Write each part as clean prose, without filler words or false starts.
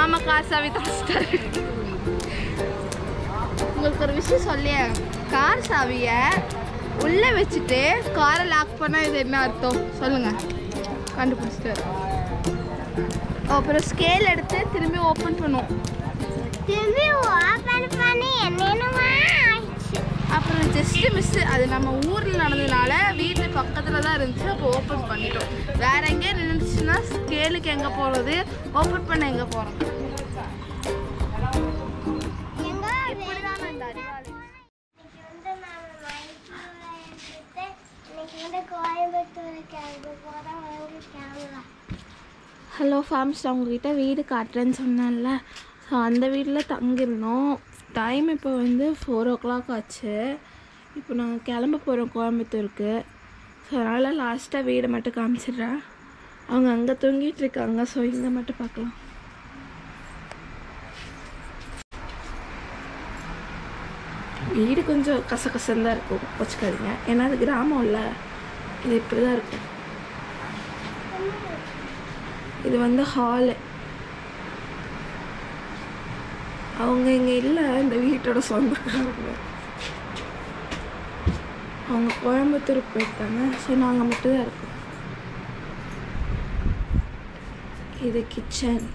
மாமா கார் சாவி தொலைச்சிட்டாரு. உங்களுக்கு ஒரு விஷயம் சொல்லியே, கார் சாவியை உள்ளே வச்சுட்டு காரை லாக் பண்ணால் இது என்ன அர்த்தம் சொல்லுங்கள்? கண்டுபிடிச்சிட்டு அப்புறம் ஸ்கேல் எடுத்து திரும்பி ஓப்பன் பண்ணுவோம். திரும்பி ஓப்பன் பண்ணி என்னென்னமா ஆயிடுச்சு. அப்புறம் ஜஸ்ட்டு மிஸ்ஸு, அது நம்ம ஊரில் நடந்ததுனால வீட்டு பக்கத்தில் தான் இருந்துச்சு. அப்போ ஓப்பன் பண்ணிட்டோம். வேறு எங்கேயும் நின்றுச்சுன்னா ஸ்கேலுக்கு எங்கே போகிறது, ஓப்பன் பண்ண எங்கே போகிறோம்? ஹலோ ஃபேம்ஸ், உங்ககிட்ட வீடு காட்டுறேன்னு சொன்னேன்ல. ஸோ அந்த வீட்டில் தங்கியிருந்தோம். டைம் இப்போ வந்து 4 o'clock ஆச்சு. இப்போ நாங்கள் கிளம்ப போகிறோம் கோயம்புத்தூருக்கு. ஸோ அதனால் லாஸ்ட்டாக வீடை மட்டும் காமிச்சிடுறேன். அவங்க அங்கே தூங்கிட்டு இருக்காங்க. ஸோ இங்கே மட்டும் பார்க்கலாம். வீடு கொஞ்சம் கசகசன்னு தான் இருக்கும், வச்சுக்காதீங்க. ஏன்னா அது கிராமம் இல்லை, இது இப்படி தான் இருக்கும். இது வந்து ஹாலு. அவங்க இங்கே இல்லை, இந்த வீட்டோட சொந்தக்காரங்க. அவங்க கோயம்புத்தூருக்கு போயிருக்காங்க. ஸோ நாங்கள் மட்டும் தான் இருக்கோம். இது கிச்சன்.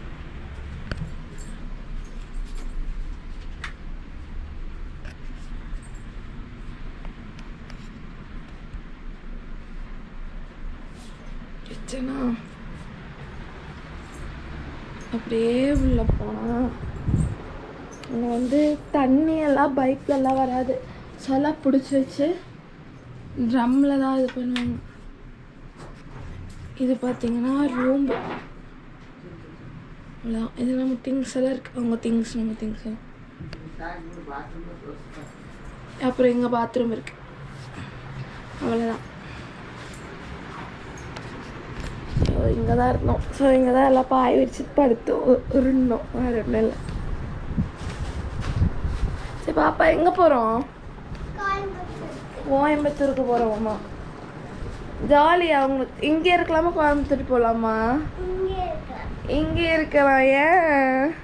கிச்சனா அப்படியே உள்ள போனால் அங்கே வந்து தண்ணியெல்லாம் பைப்லலாம் வராது. ஸோ எல்லாம் பிடிச்சி வச்சு ட்ரம்மில் தான் இது பண்ணுவாங்க. இது பார்த்தீங்கன்னா ரூம். இது நம்ம திங்ஸ் எல்லாம் இருக்குது. அவங்க திங்ஸ், நம்ம திங்ஸ். அப்புறம் எங்கள் பாத்ரூம் இருக்குது. அவ்வளோதான். ஸோ இங்கே தான் இருந்தோம். ஸோ இங்கே தான் எல்லாம் பாய் விரிச்சிட்டு படுத்து உருண்டோம். வேறு ஒன்றும் இல்லை. சரி பாப்பா, எங்கே போகிறோம்? கோயம்புத்தூருக்கு போகிறோம்மா. ஜாலியாக அவங்களுக்கு இங்கே இருக்கலாமா, கோயம்புத்தூர் போகலாமா? இங்கே இருக்கலாம். ஏன்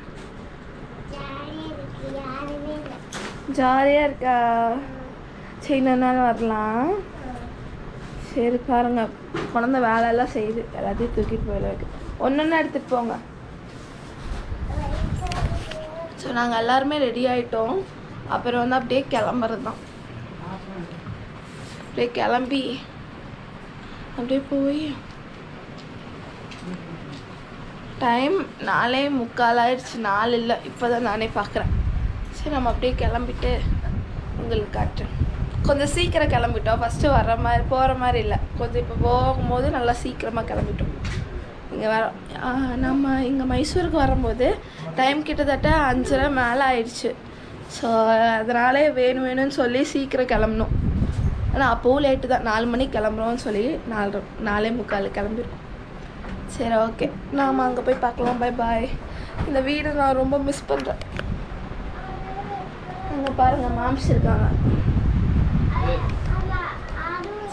ஜாலியாக இருக்கா? சரி, இன்னொரு நாள் வரலாம். சரி பாருங்க, குழந்த வேலையெல்லாம் செய்யுது. எல்லாத்தையும் தூக்கிட்டு போயிடுவாங்க. ஒன்று எடுத்துகிட்டு போங்க. ஸோ நாங்கள் எல்லாருமே ரெடி ஆகிட்டோம். அப்புறம் வந்து அப்படியே கிளம்புறது தான். அப்படியே கிளம்பி அப்படியே போய் டைம் 4:45 ஆயிடுச்சு. 4 இல்லை, இப்போ தான் நானே பார்க்குறேன். சரி, நம்ம அப்படியே கிளம்பிட்டு உங்களுக்கு காட்டுறேன். கொஞ்சம் சீக்கிரம் கிளம்பிட்டோம். ஃபஸ்ட்டு வர்ற மாதிரி போகிற மாதிரி இல்லை. கொஞ்சம் இப்போ போகும்போது நல்லா சீக்கிரமாக கிளம்பிட்டோம். இங்கே நம்ம இங்கே மைசூருக்கு வரும்போது டைம் கிட்டத்தட்ட 5:30 மேலே ஆயிடுச்சு. ஸோ அதனாலே வேணும்னு சொல்லி சீக்கிரம் கிளம்பணும். ஆனால் அப்போவும் லேட்டு தான். 4 மணிக்கு கிளம்புறோம்னு சொல்லி 4:45 கிளம்பிருக்கோம். சரி, ஓகே, நாம் அங்கே போய் பார்க்கலாம். Bye bye. இந்த வீடு நான் ரொம்ப மிஸ் பண்ணுறேன். அங்கே பாருங்கள், மாம்ஸ் இருக்காங்க.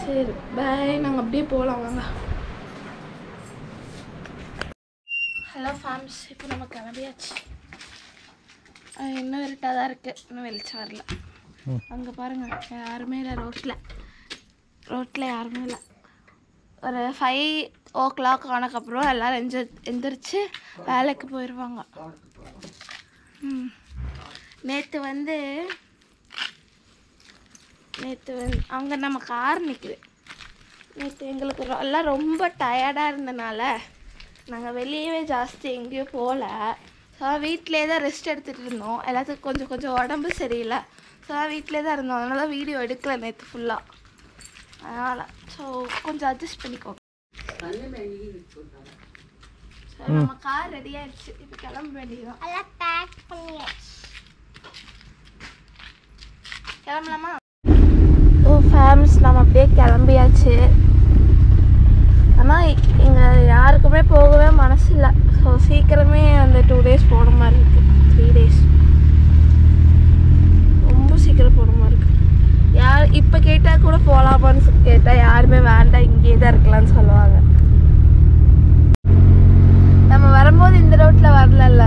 சரி பாய், நாங்கள் அப்படியே போகலாம் வாங்க. ஹலோ ஃபேம்ஸ், இப்போ நம்ம கிளம்பியாச்சு. இன்னும் இருட்டாக தான் இருக்குது, இன்னும் வெளிச்சம் வரல. அங்கே பாருங்கள், யாருமே இல்லை. ரோட்டில் யாருமே இல்லை. ஒரு 5 o'clock ஆனதுக்கப்புறம் எல்லோரும் எந்திரிச்சு வேலைக்கு போயிடுவாங்க. நேற்று வந்து அங்கே நம்ம கார் நிற்குது. நேற்று எங்களுக்கு எல்லாம் ரொம்ப டயர்டாக இருந்தனால நாங்கள் வெளியவே ஜாஸ்தி எங்கேயும் போகல. ஸோ வீட்டிலே தான் ரெஸ்ட் எடுத்துகிட்டு இருந்தோம். எல்லாத்துக்கும் கொஞ்சம் கொஞ்சம் உடம்பு சரியில்லை. ஸோ வீட்டிலே தான் இருந்தோம். அதனால தான் வீடியோ எடுக்கலை நேற்று ஃபுல்லாக. அதனால் ஸோ கொஞ்சம் அட்ஜஸ்ட் பண்ணிக்கோங்க. ஸோ நம்ம கார் ரெடி ஆகிடுச்சு. இப்போ கிளம்ப வேண்டியதுதான். கிளம்பலாமா? ஓ ஃபேம்ஸ், நம்ம அப்படியே கிளம்பியாச்சு. ஆனால் இங்கே யாருக்குமே போகவே மனசு இல்லை. ஸோ சீக்கிரமே அந்த 2 days போகிற மாதிரி இருக்குது. 3 days ரொம்ப சீக்கிரம் போகிற மாதிரி இருக்குது. யார் இப்போ கேட்டால் கூட போகலாமான்னு கேட்டால் யாருமே வேண்டாம், இங்கேயே தான் இருக்கலாம்னு சொல்லுவாங்க. நம்ம வரும்போது இந்த ரோட்டில் வரல.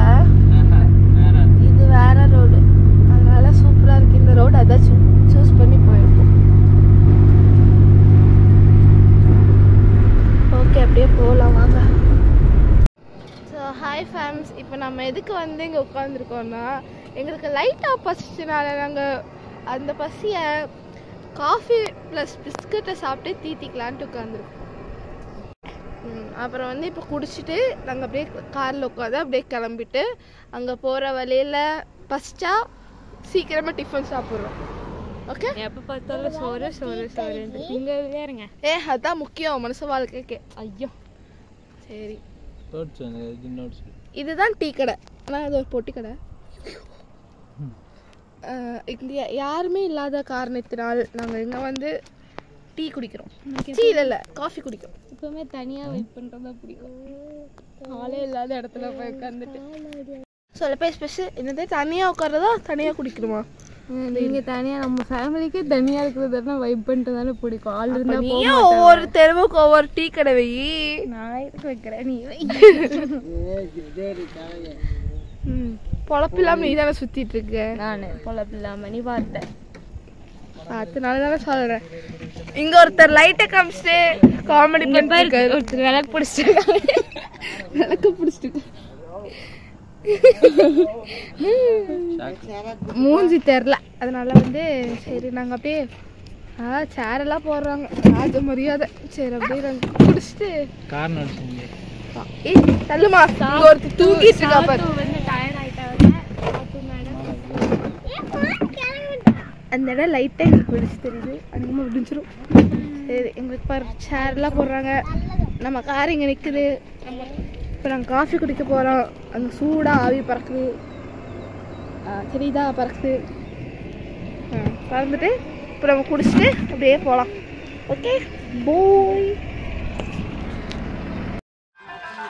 ஹாய் ஃபேம்ஸ், இப்போ நம்ம எதுக்கு வந்து இங்கே உட்காந்துருக்கோம்னா, எங்களுக்கு லைட்டாக பசிச்சனால நாங்கள் அந்த பசியை காஃபி ப்ளஸ் பிஸ்கட்டை சாப்பிட்டு தீத்திக்கலான்ட்டு உட்காந்துருக்கோம். அப்புறம் வந்து இப்போ குடிச்சிட்டு நாங்கள் அப்படியே காரில் உட்காந்து அப்படியே கிளம்பிட்டு அங்கே போகிற வழியில் பசிச்சா சீக்கிரமாக டிஃபன் சாப்பிட்றோம். ஓகே, எப்போ பார்த்தாலும் சோறு சோறு சோறு இங்கே வேறுங்க. அதான் முக்கியம் மனுஷ வாழ்க்கைக்கு. ஐயோ சரி, இதுதான் டீ கடை. ஆனால் அது ஒரு பொட்டி கடை. இங்கே யாருமே இல்லாத காரணத்தினால் நாங்கள் இங்கே வந்து டீ குடிக்கிறோம். டீ இல்லை காஃபி குடிக்கிறோம். எப்பவுமே தனியாக வெயிட் பண்ணுறது தான் பிடிக்கும். ஆளே இல்லாத இடத்துல போய் உட்காந்துட்டு சொல்ல பேச என்னது தனியாக உட்காரதா தனியாக குடிக்கணுமா? நீங்கள் தனியாக நம்ம ஃபேமிலிக்கே தனியாக இருக்கிறது வைப் பண்ணிட்டு தானே பிடிக்கும். ஆள் இருந்தால் ஒவ்வொரு தெருவுக்கு ஒவ்வொரு டீ கடை வை. நான் எதுக்கு வைக்கிறேன், நீ வை. பொழப்பில்லாம நீ தானே சுத்திட்டு இருக்க. நான் பொழப்பில்லாம நீ பார்த்தேன், அதனால தானே சொல்றேன். இங்க ஒருத்தர் லைட்டை காமிச்சிட்டு காமெடி பண்ணிட்டு ஒருத்தர் விளக்கு பிடிச்சிட்டு விளக்கு பிடிச்சிட்டு மூஞ்சி தெரில. அதனால வந்து சரி நாங்கள் அப்படியே சேரெல்லாம் போடுறாங்க அது மரியாதை. சரி அப்படியே நாங்கள் குடிச்சிட்டு தள்ளுமா ஒருத்தர் தூங்கிட்டு இருக்கா பாரு. வந்து டயர்ட் ஆகிட்டாங்க. அந்த இடம் லைட்டாக எங்களுக்கு பிடிச்சி தெரியுது, அதிகமாக முடிஞ்சிடும். சரி எங்களுக்கு பாரு சேர்லாம் போடுறாங்க. நம்ம கார் இங்கே நிற்குது. இப்போ நாங்கள் காஃபி குடிக்க போகிறோம். அந்த சூடாக ஆவி பறக்குது, தெரியுதா? பறக்குது. பறந்துட்டு இப்போ நம்ம குடிச்சிட்டு அப்படியே போகலாம். ஓகே போய்.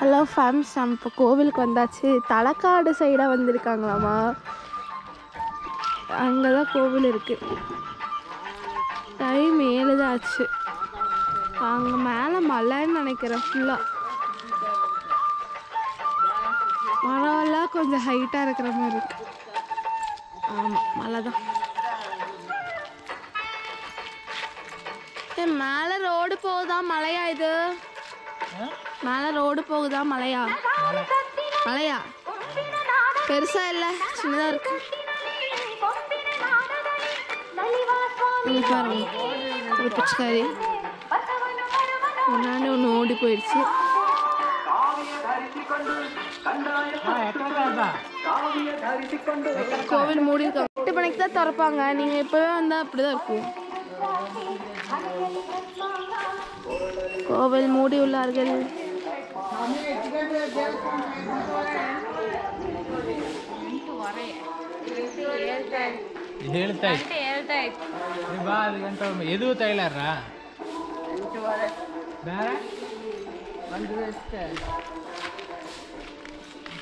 ஹலோ ஃபேம்ஸ், நம்ம இப்போ கோவிலுக்கு வந்தாச்சு. தலக்காடு சைடாக வந்திருக்காங்களாமா. அங்கே தான் கோவில் இருக்குது. டைம் 7 தான் ஆச்சு. அங்கே மேலே மலைன்னு நினைக்கிறேன். ஃபுல்லாக மரம்லாம் கொஞ்சம் ஹைட்டாக இருக்கிற மாதிரி இருக்கு. ஆமாம் மலை தான். மேலே ரோடு போகுதா மலையா? இது மேலே ரோடு போகுதா மலையா? மலையா பெருசா இல்லை, சின்னதாக இருக்கு. பாருங்க ஒரு பிச்சைக்காரி முன்னாடி ஒன்று ஓடி போயிடுச்சு. கோவில் மூடி இருக்காங்க. 8 மணிக்கு தான் திறப்பாங்க. நீங்கள் எப்போவே வந்தால் அப்படி தான் இருக்கும். கோவில் மூடி உள்ளார்கள்.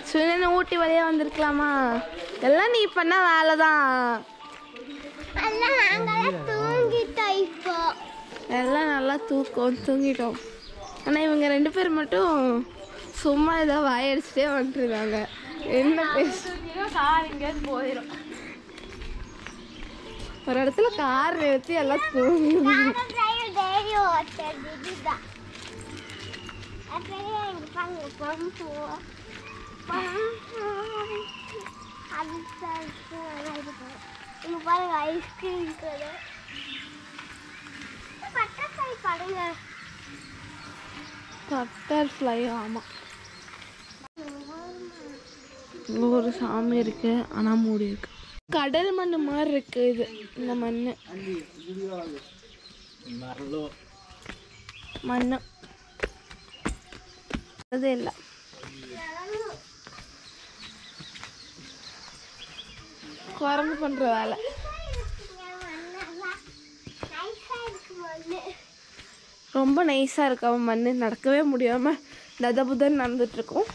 சுனன் ஊட்டி வழியா வந்திருக்கலாமா? எல்லாம் நீ பண்ண வேலை தான். எல்லாம் நல்லா தூங்கிட்டோம். ஆனால் இவங்க 2 பேர் மட்டும் சும்மா ஏதோ வாயடிச்சுட்டே வந்துருக்காங்க. என்ன பேச கார் எங்கேயாவது போயிடும். ஒரு இடத்துல கார் நிறுத்தி எல்லாம் தூங்கி ஐஸ்கிரீம் பட்டர்ஃப்ளை. ஆமாம், ஒரு சாமி இருக்கு ஆனால் மூடி இருக்கு. கடல் மண் மாதிரி இருக்கு இது. இந்த மண்ணு மண்ணு அது இல்லை. குரங்கு பண்ற வேலை. ரொம்ப நைஸாக இருக்கு. அவன் மண் நடக்கவே முடியாமல் ததபுதன் நடந்துட்டுருக்கோம்.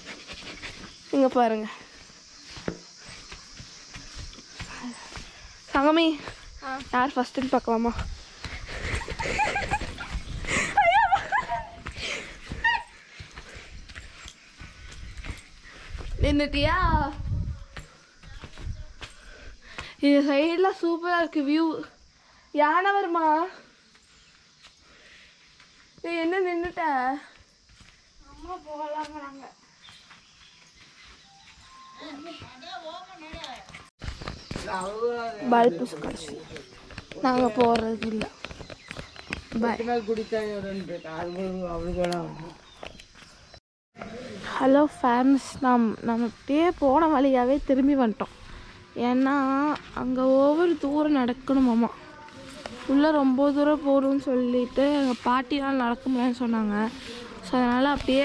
இங்கே பாருங்க சங்கமி, யார் ஃபஸ்ட்டுன்னு பார்க்கலாமா? நின்னுட்டியா? இது சைடில் சூப்பராக இருக்கு வியூ. யானை வருமா? என்ன நின்றுட்ட? அம்மா போகலாங்கிறாங்க. பல்பு கடைசி நாங்கள் போகிறது இல்லை. பாய். ஹலோ ஃபேன்ஸ், நம்ம அப்படியே போன வழியாகவே திரும்பி வந்துட்டோம். ஏன்னா அங்கே ஒவ்வொரு தூரம் நடக்கணுமாம்மா. உள்ளே ரொம்ப தூரம் போகணும்னு சொல்லிட்டு எங்கள் பாட்டினால் நடக்க முடியாதுன்னு சொன்னாங்க. ஸோ அதனால் அப்படியே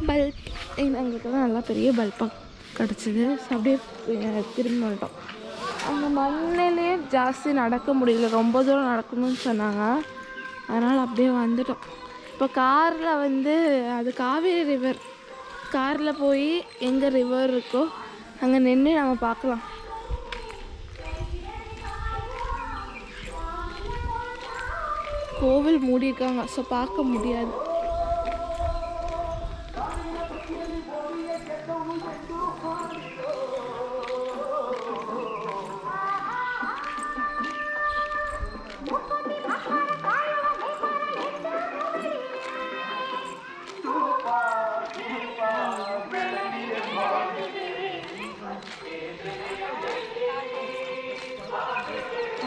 பல்ப் எங்களுக்கு தான் நல்லா பெரிய பல்பாக கிடச்சிது. ஸோ அப்படியே திரும்பி வந்துட்டோம். அங்கே மண்ணிலே ஜாஸ்தி நடக்க முடியல, ரொம்ப தூரம் நடக்கணும்னு சொன்னாங்க. அதனால் அப்படியே வந்துட்டோம். இப்போ காரில் வந்து அது காவேரி ரிவர், காரில் போய் எங்கே ரிவர் இருக்கோ அங்கே நின்று நம்ம பார்க்கலாம். கோவில் மூடியிருக்காங்க, ஸோ பார்க்க முடியாது.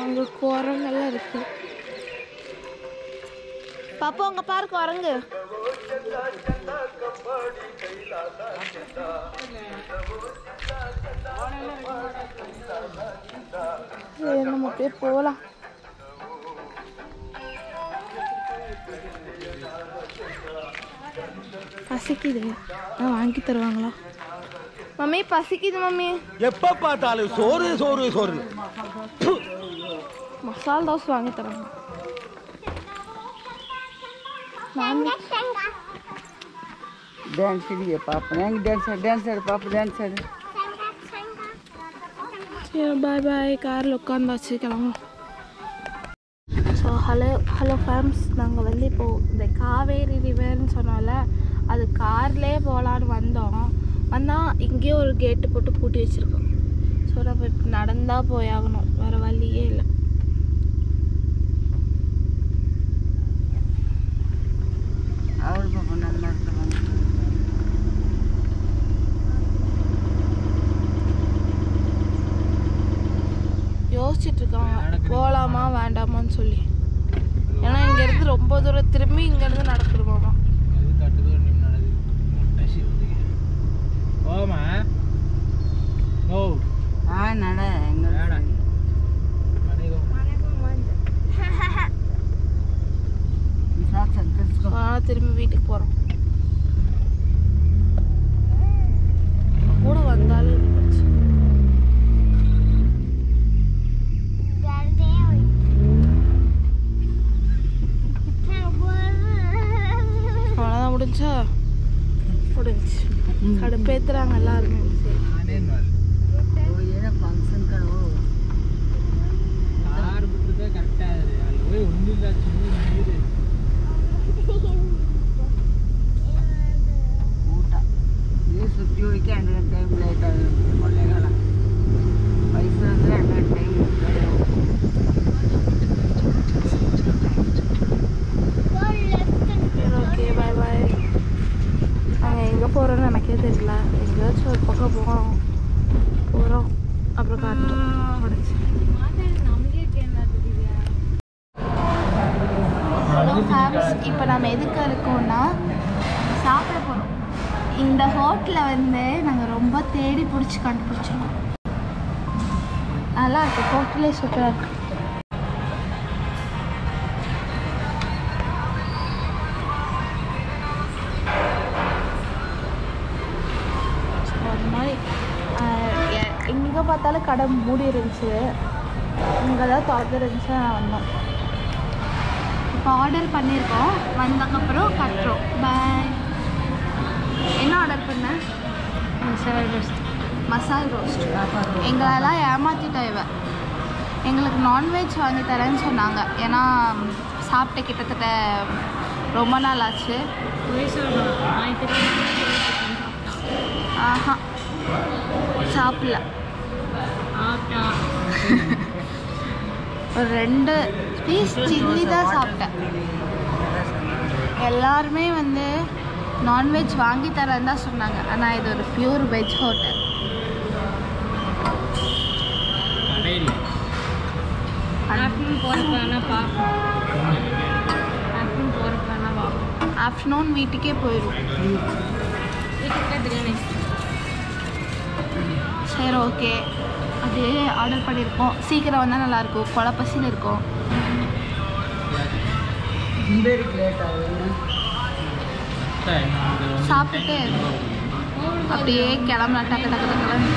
அங்கே குரங்கெல்லாம் இருக்கு. பாப்பா அங்கே பாரு குரங்கு. நம்ம அப்படியே போகலாம். பசிக்குது, வாங்கி தருவாங்களா மம்மி? பசிக்குது மம்மி. எப்ப பார்த்தாலும் சோறு சோறு சோறு. மசாலா தோசை வாங்கி தராங்க. டான்ஸ் இடியே பாப்பா, எங்க டான்ஸ் ஆடு பாப்பா, டான்ஸ் ஆடு. சரி பாய் பாய். காரில் உட்காந்தாச்சு, கிளம்பும். ஸோ ஹலோ ஃபேம்ஸ், நாங்கள் வந்து இப்போது இந்த காவேரி ரிவர்னு சொன்னால அது கார்லேயே போகலான்னு வந்தால் இங்கேயே ஒரு கேட்டு போட்டு பூட்டி வச்சுருக்கோம். ஸோ நம்ம இப்போ நடந்தால் போயாகணும், வேறு வழியே இல்லை. அவள் பாப்பா நல்லா இருக்காங்க. யோசிச்சுட்ருக்காங்க போகலாமா வேண்டாமான்னு சொல்லி. ஏன்னா இங்கேருந்து ரொம்ப தூரம் திரும்பி இங்கேருந்து நடக்கணுமாமா. நட எங்க திரும்பி வீட்டுக்கு போகிறோம். கூட வந்தாலும் அவ்வளோதான், முடிஞ்சா முடிஞ்சு. கடுப்பேத்துறாங்க எல்லாருமே. ஃபங்க்ஷன் கடவு ಊಟ ನೀವು ಸುದ್ದಿ ಹೋಗಿ 2 ಟೈಮ್ ಲೇಟ್ ಆಗುತ್ತೆ. ಕೊಳ್ಳೇಗಾಲ ಮೈಸೂರು ಅಂದರೆ 2 ಟೈಮ್ ஓகே பாய் பாய். நாங்கள் எங்கே போகிறோன்னு எனக்கே தெரியல. எங்கேயாச்சும் ஒரு பக்கம் போகிறோம், அப்புறம் காட்டுறோம். ஹலோ ஃபேம்ஸ், இப்போ நம்ம எதுக்கு இருக்கோம்னா சாப்பிட போகிறோம். இந்த ஹோட்டலில் வந்து நாங்கள் ரொம்ப தேடி பிடிச்சி கண்டுபிடிச்சிருக்கோம். நல்லா இருக்குது, ஹோட்டலே சூப்பராக இருக்குது. எங்கே பார்த்தாலும் கடை மூடி இருந்துச்சு, இங்கே தான் திறந்து இருந்துச்சு. நான் வந்தோம். இப்போ ஆர்டர் பண்ணியிருக்கோம், வந்ததுக்கப்புறம் கட்டுறோம். பாய். என்ன ஆர்டர் பண்ணேன்? மசால் ரோஸ்ட். எங்களெல்லாம் ஏமாற்றிட்டா இவ. எங்களுக்கு நான்வெஜ் வாங்கி தரேன்னு சொன்னாங்க. ஏன்னா சாப்பிட்டு கிட்டத்தட்ட ரொம்ப நாள் ஆச்சு. ஆஹா சாப்பிடல. ஒரு 2 பீஸ் சில்லி தான் சாப்பிட்டேன். எல்லாருமே வந்து நான்வெஜ் வாங்கி தரேன்னு தான் சொன்னாங்க. ஆனால் இது ஒரு பியூர் வெஜ் ஹோட்டல். ஆஃப்டர்நூன் போகிறப்ப வேணால் பார்ப்போம். ஆஃப்டர்நூன் போகிறப்ப வேணால் பார்ப்போம். ஆஃப்டர்நூன் வீட்டுக்கே போயிடும். வீட்டுக்கு பிரியாணி. சரி ஓகே, அப்படியே ஆர்டர் பண்ணியிருக்கோம். சீக்கிரம் வந்தால் நல்லாயிருக்கும். கொலை பசியில் இருக்கும். சாப்பிட்டுட்டு அப்படியே கிளம்பலாம். டக்கு டக்கு டக்குன்னு.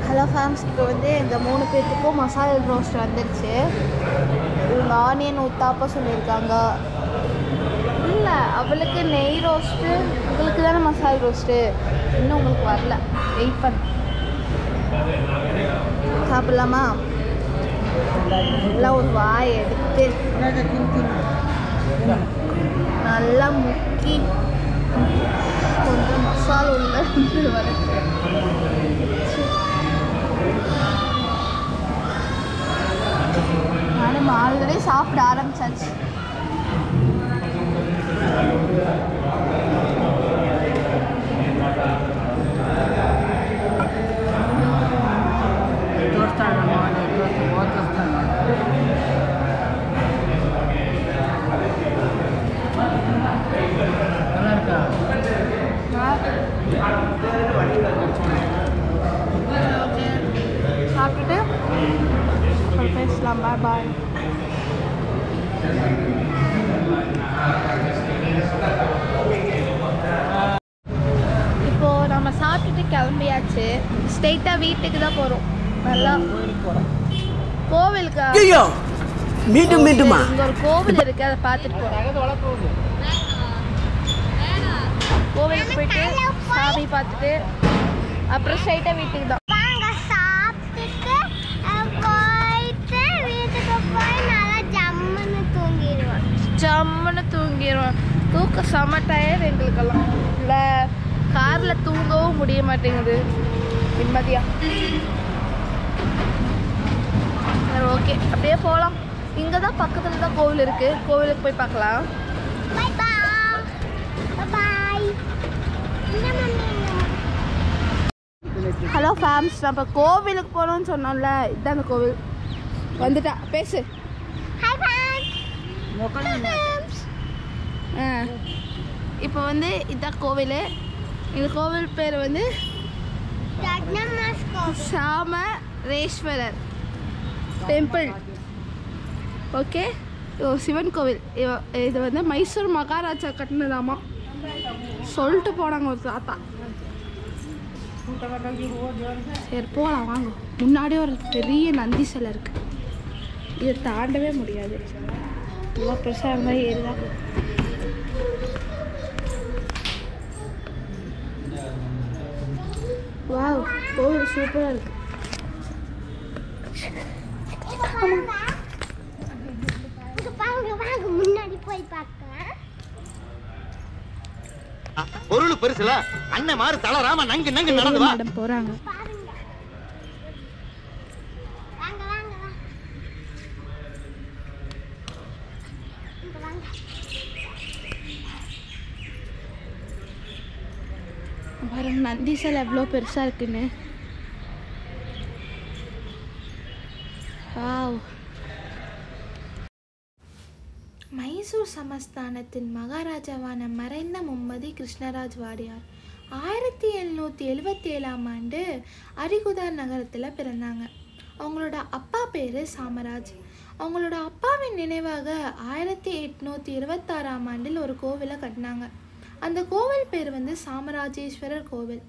ஹலோ ஃபேம்ஸ், இப்போ வந்து எங்கள் 3 பேர்த்துக்கும் மசாலா ரோஸ்ட் வந்துடுச்சு. இவங்க ஆனியன் ஊத்தாப்பா சொல்லியிருக்காங்க. இல்லை, அவளுக்கு நெய் ரோஸ்ட்டு, உங்களுக்கு தானே மசாலா ரோஸ்ட்டு. இன்னும் உங்களுக்கு வரல, வெயிட் பண்ண. சாப்பிட்லாமா? நல்லா ஒரு வாய் எடுத்து நல்லா முக்கி கொஞ்சம் மசாலா உள்ள வர. நானும் ஆல்ரெடி சாப்பிட ஆரம்பிச்சாச்சு. சாப்பிட்டுட்டு அப்புறம் பேசலாம். பாய் பாய். இப்போது நம்ம சாப்பிட்டுட்டு கிளம்பியாச்சு. ஸ்ட்ரெயிட்டாக வீட்டுக்கு தான் போகிறோம். நல்லா கோவிலுக்கு. மீண்டும் மீண்டுமா? இங்கே ஒரு கோவில் இருக்குது, அதை பார்த்துட்டு போகிறோம். கோவிலுக்கு போயிட்டு சாமி பார்த்துட்டு அப்புறம் ஸ்ட்ரைட்டாக வீட்டுக்கு தான். சாப்பிட்டுட்டு போயிட்டு வீட்டுக்கு போய் நல்லா ஜம்முன்னு தூங்கிடுவோம். தூக்க செம டயர்டு எங்களுக்கெல்லாம். இல்லை, காரில் தூங்கவும் முடிய மாட்டேங்குது நிம்மதியா. சரி ஓகே, அப்படியே போகலாம். இங்கே தான் பக்கத்தில் தான் கோவில் இருக்குது. கோவிலுக்கு போய் பார்க்கலாம். ஹலோ ஃபேம்ஸ், நம்ம கோவிலுக்கு போகணும்னு சொன்னோம்ல, இதுதான் அந்த கோவில். வந்துட்டா, பேசு. இப்போ வந்து இதுதான் கோவில். இந்த கோவில் பேர் வந்து சாமரேஸ்வரர் டெம்பிள். ஓகே, சிவன் கோவில். இது வந்து மைசூர் மகாராஜா கட்டினதாமா சொல்லிட்டு போனாங்க ஒரு தாத்தா. சரி போகலாம் வாங்க. முன்னாடி ஒரு பெரிய நந்தி சிலை இருக்கு. இதை தாண்டவே முடியாது. இவ்வளோ பெருசாக இருந்தால் ஏறிதான். வாவ், கோவில் சூப்பராக இருக்கு. முன்னாடி போய் பார்க்கலாம். பொருள் பெருசுல அண்ணன் மாறு தளராம நங்கு நங்கு நடந்து வா. மேடம் போறாங்க. பாருங்க நந்தி சிலை எவ்வளோ பெருசா இருக்குன்னு. மைசூர் சமஸ்தானத்தின் மகாராஜாவான மறைந்த மும்மதி கிருஷ்ணராஜ் வாடியார் 1777ஆம் ஆண்டு அரிகுதார் நகரத்தில் பிறந்தாங்க. அவங்களோட அப்பா பேர் சாமராஜ். அவங்களோட அப்பாவின் நினைவாக 1826ஆம் ஆண்டில் ஒரு கோவிலை கட்டினாங்க. அந்த கோவில் பேர் வந்து சாமராஜேஸ்வரர் கோவில்.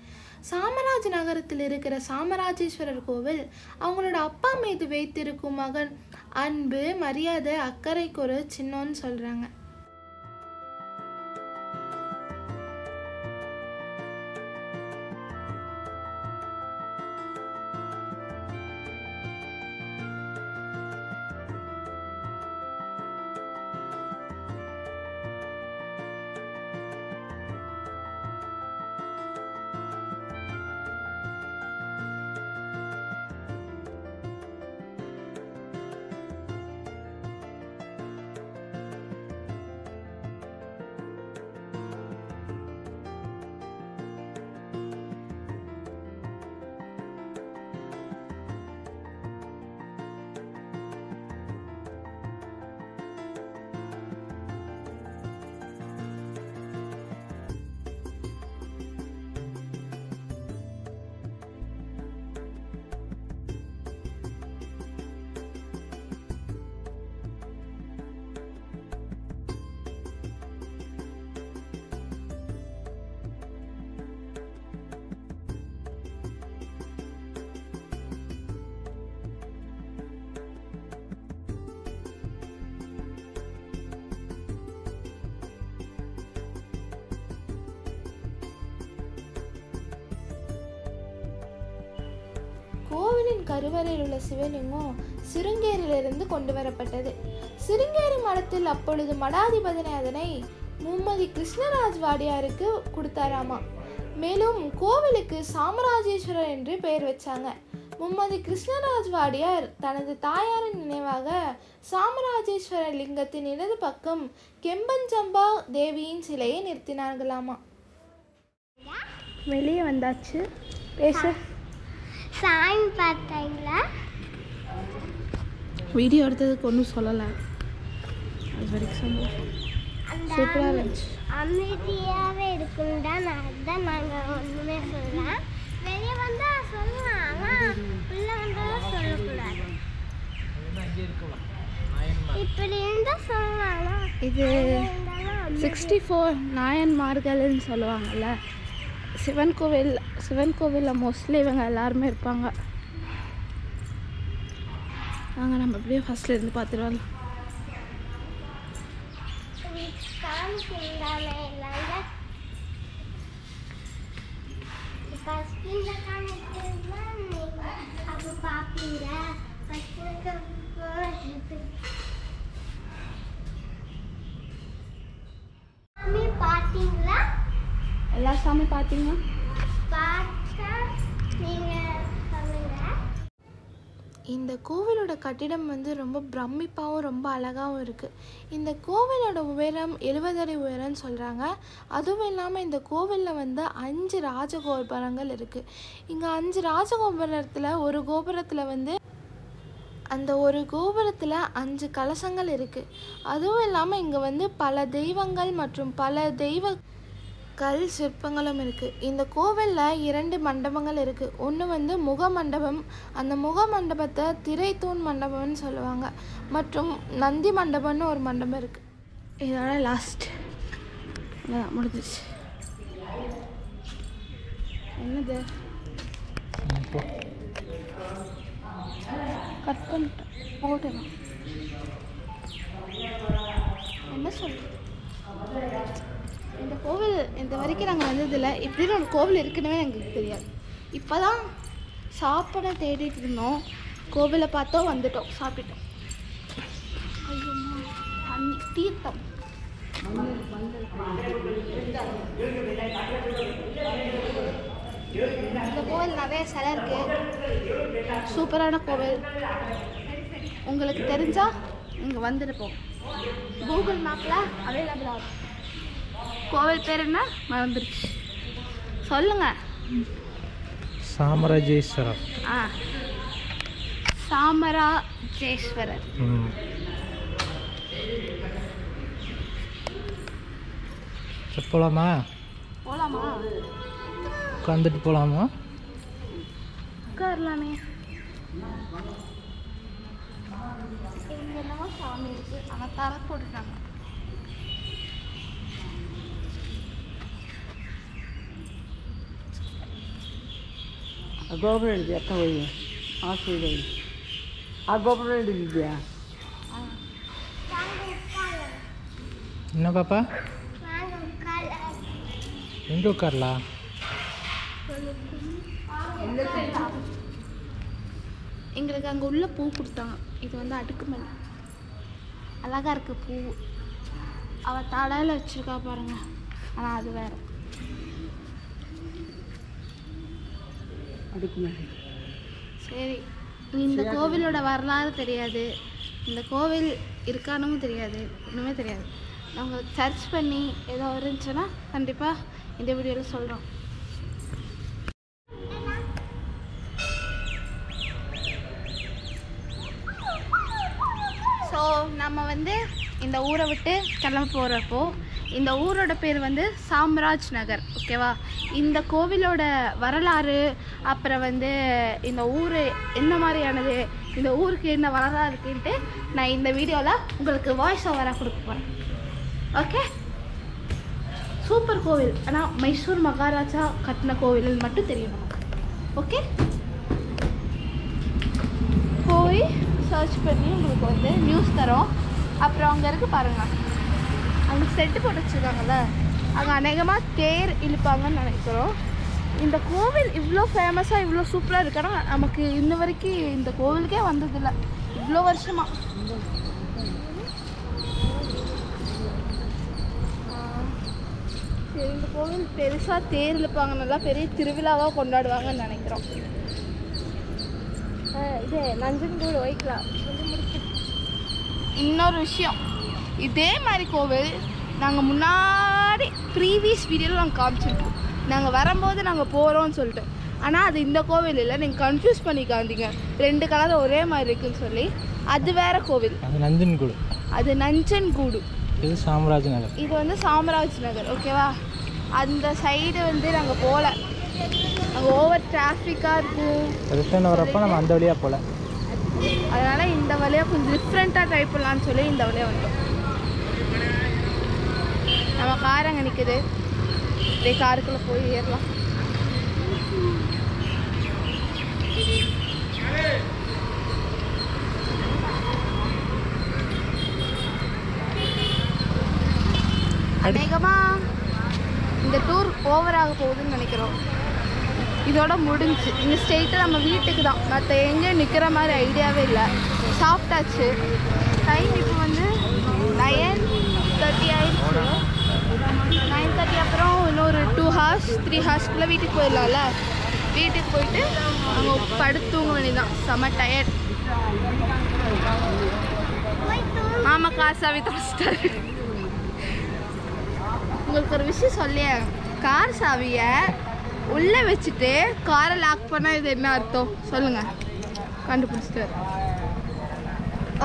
சாமராஜ் நகரத்தில் இருக்கிற சாமராஜேஸ்வரர் கோவில் அவங்களோட அப்பா மீது வைத்திருக்கும் மகன் அன்பு, மரியாதை, அக்கறைக்கு ஒரு சின்னம்னு சொல்கிறாங்க. தாயாரின் கருவறையில் உள்ள சிவலிங்கம் சிருங்கேரியிலிருந்து கொண்டு வரப்பட்டது. சிருங்கேரி மடத்தில் அப்பொழுது மடாதிபதி அதனை மும்மதி கிருஷ்ணராஜ் வாடியாருக்கு கொடுத்தாராமா. மேலும் கோவிலுக்கு சாமராஜேஸ்வரர் என்று பெயர் வச்சாங்க. மும்மதி கிருஷ்ணராஜ் வாடியார் தனது தாயாரின் நினைவாக சாமராஜேஸ்வரர் லிங்கத்தின் இடது பக்கம் கெம்பஞ்சம்பா தேவியின் சிலையை நிறுத்தினார்களாமா. வெளியே வந்தாச்சு. பேச சாமி பார்த்தீங்களா? வீடியோ எடுத்ததுக்கு ஒன்றும் சொல்லலை. அது வரைக்கும் சந்தோஷம். சூப்பராக இருந்துச்சு. அமைதியாகவே இருக்குன்னு தான் நாங்கள் ஒன்றுமே சொல்லலாம். வெளியே வந்தால் சொல்லலாம், ஆனால் உள்ளே வந்தாலும் சொல்லக்கூடாது. இப்படி இருந்தால் சொல்லலாம். இது 64 நாயன்மார்கள்னு சொல்லுவாங்கள்ல, சிவன் கோவிலில் மோஸ்ட்லி இவங்க எல்லாருமே இருப்பாங்க. நாங்கள் நம்ம அப்படியே ஃபர்ஸ்ட்ல இருந்து பார்த்துருவாங்க. பார்த்தீங்களா? எல்லா சாமி பார்த்தீங்க? பார்த்தா நீங்கள் சொல்லுங்க. இந்த கோவிலோட கட்டிடம் ரொம்ப பிரமிப்பாகவும் ரொம்ப அழகாகவும் இருக்குது. இந்த கோவிலோட உயரம் 70 அடி உயரம்னு சொல்கிறாங்க. அதுவும் இல்லாமல் இந்த கோவிலில் 5 ராஜகோபுரங்கள் இருக்குது. இங்கே 5 ராஜகோபுரத்தில் ஒரு கோபுரத்தில் அந்த ஒரு கோபுரத்தில் 5 கலசங்கள் இருக்குது. அதுவும் இல்லாமல் இங்கே பல தெய்வங்கள் மற்றும் பல தெய்வ கல் சிற்பங்களும் இருக்குது. இந்த கோவிலில் 2 மண்டபங்கள் இருக்குது. ஒன்று முக மண்டபம், அந்த முக மண்டபத்தை திரைத்தூண் மண்டபம்னு சொல்லுவாங்க. மற்றும் நந்தி மண்டபம்னு ஒரு மண்டபம் இருக்குது. இதோட லாஸ்ட் முடிஞ்சிச்சு. என்னது கட் பண்ணிட்டேன் போட்டேன். என்ன சொல்கிறேன், இந்த கோவில் இந்த வரைக்கும் நாங்கள் வந்ததில்லை. இப்படின்னு ஒரு கோவில் இருக்குன்னு எங்களுக்கு தெரியாது. இப்போ தான் சாப்பிட தேடிட்டு இருந்தோம். கோவிலை பார்த்தோம், வந்துட்டோம், சாப்பிட்டோம். ஐயோ தண்ணி தீர்த்தம். இந்த கோவில் நிறைய சிலை இருக்குது. சூப்பரான கோவில். உங்களுக்கு தெரிஞ்சால் இங்கே வந்துருப்போம். கூகுள் மேப்பில் அவைலபிள் ஆகும். கோவில் பேர் என்ன மறந்துருச்சு, சொல்லுங்க. சாமராஜேஸ்வரர். சாமராஜேஸ்வரர். போலாமா? போலாமா? உட்காந்துட்டு போலாமா? உட்காரலாமே. இங்கெல்லாம் சாமி இருக்கு, ஆனால் தர போட்டுட்டாங்க. ಗೊಬ್ಬರ ಹಿಡಿದ್ಯಾ ತಗೊಳ್ಳಿ, ಹಾಕಿಡಿ. ಆ ಗೊಬ್ಬರ ಹಿಡಿದಿದ್ಯಾ? என்ன பாப்பா? எங்கே உட்காரலாம்? எங்களுக்கு அங்கே உள்ள பூ கொடுத்தாங்க. இது அடுக்குமல்லி, அழகாக இருக்குது பூ. அவள் தலையில் வச்சுருக்கா பாருங்க, ஆனால் அது வேறு. அடுக்குமல்லி. சரி, இந்த கோவிலோட வரலாறு தெரியாது, இந்த கோவில் இருக்கானும் தெரியாது, ஒன்றுமே தெரியாது. நாங்கள் சர்ச் பண்ணி ஏதோ இருந்துச்சுன்னா கண்டிப்பாக இந்த வீடியோவில் சொல்கிறோம். ஸோ நம்ம இந்த ஊரை விட்டு கிளம்ப போகிறப்போ இந்த ஊரோட பேர் சாம்ராஜ் நகர். ஓகேவா? இந்த கோவிலோட வரலாறு, அப்புறம் இந்த ஊர் என்ன மாதிரியானது, இந்த ஊருக்கு என்ன வரலாறு இருக்குன்ட்டு நான் இந்த வீடியோவில் உங்களுக்கு வாய்ஸ் ஓவராக கொடுக்க போகிறேன். ஓகே? சூப்பர் கோவில். ஆனால் மைசூர் மகாராஜா கட்டின கோவில் மட்டும் தெரியும் நமக்கு. ஓகே? போய் சர்ச் பண்ணி உங்களுக்கு நியூஸ் தரோம். அப்புறம் அங்கே இருக்குது பாருங்கள், அங்கே செட்டு போட்டு வச்சுருக்காங்கல்ல, அங்கே அநேகமாக தேர் இழுப்பாங்கன்னு நினைக்கிறோம். இந்த கோவில் இவ்வளோ ஃபேமஸாக இவ்வளோ சூப்பராக இருக்குன்னா நமக்கு இன்ன வரைக்கும் இந்த கோவிலுக்கே வந்ததில்லை இவ்வளோ வருஷமா. சரி, இந்த கோவில் பெருசாக தேர் இழுப்பாங்க, நல்லா பெரிய திருவிழாவாக கொண்டாடுவாங்கன்னு நினைக்கிறோம். இது நஞ்சன்கூடு வைக்கலாம். இன்னொரு விஷயம், இதே மாதிரி கோவில் நாங்கள் முன்னாடி ப்ரீவியஸ் வீடியோவில் நாங்கள் காமிச்சிருக்கோம். நாங்கள் வரும்போது நாங்கள் போகிறோம்னு சொல்லிட்டு. ஆனால் அது இந்த கோவில் இல்லை, நீங்கள் கன்ஃபியூஸ் பண்ணிக்காந்தீங்க, 2 கலர் ஒரே மாதிரி இருக்குன்னு சொல்லி. அது வேற கோவில், அது நஞ்சன்கூடு. அது நஞ்சன்கூடு. இது சாம்ராஜ் நகர். இது வந்து சாம்ராஜ் நகர். ஓகேவா? அந்த சைடு வந்து நாங்கள் போகல, அங்கே ஓவர் டிராஃபிக்காக இருக்கும். ரிட்டர்ன் வரப்போ நம்ம அந்த வழியாக போகல, அதனால் இந்த வழியாக கொஞ்சம் டிஃப்ரெண்ட்டாக ட்ரை பண்ணலான்னு சொல்லி இந்த வழியாக வந்தோம். நம்ம கார் அங்கே நிற்குது, இதே காருக்குள்ளே போய் ஏறலாம். அநேகமாக இந்த டூர் ஓவர் ஆக போகுதுன்னு நினைக்கிறோம். இதோட முடிஞ்சு இந்த ஸ்டேட்டு நம்ம வீட்டுக்கு தான், மற்ற எங்கேயும் நிற்கிற மாதிரி ஐடியாவே இல்லை. சாப்பிட்டாச்சு. டைம் இப்போ வந்து 9:30 ஆயிடுச்சு. 9:30 அப்புறம் இன்னொரு 2 hours 3 hours வீட்டுக்கு போயிடலாம்ல. வீட்டுக்கு போயிட்டு அங்கே படுத்து தூங்க வேண்டியதான். செம்ம டயர்ட். மாமா காசாவே தொலைச்சிட்டாரு. உங்களுக்கு ஒரு விஷயம் சொல்லியே, கார் சாவியை உள்ளே வச்சுட்டு காரை லாக் பண்ணால் இது என்ன அர்த்தம் சொல்லுங்கள்? கண்டுபிடிச்சிட்டு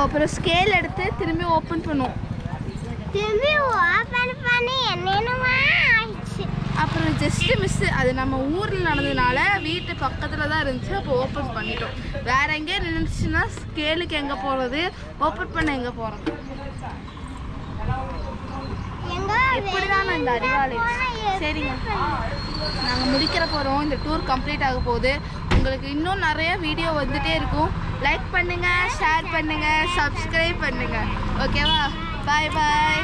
அப்புறம் ஸ்கேல் எடுத்து திரும்பி ஓப்பன் பண்ணுவோம். திரும்பி ஓப்பன் பண்ணி என்னென்னமா ஆயிடுச்சு. அப்புறம் ஜஸ்ட்டு மிஸ்ஸு, அது நம்ம ஊரில் நடந்ததுனால வீட்டு பக்கத்தில் தான் இருந்துச்சு. அப்போ ஓப்பன் பண்ணிட்டோம். வேற எங்கேயும் நின்றுச்சுன்னா ஸ்கேலுக்கு எங்கே போகிறது, ஓப்பன் பண்ண எங்கே போகிறது? எப்படிதான் இந்த அறிவாளி. சரிங்க, நாங்கள் முடிக்கிற போகிறோம். இந்த டூர் கம்ப்ளீட் ஆக போகுது. உங்களுக்கு இன்னும் நிறைய வீடியோ வந்துகிட்டே இருக்கும். லைக் பண்ணுங்கள், ஷேர் பண்ணுங்கள், சப்ஸ்கிரைப் பண்ணுங்கள். ஓகேவா? பாய் பாய்.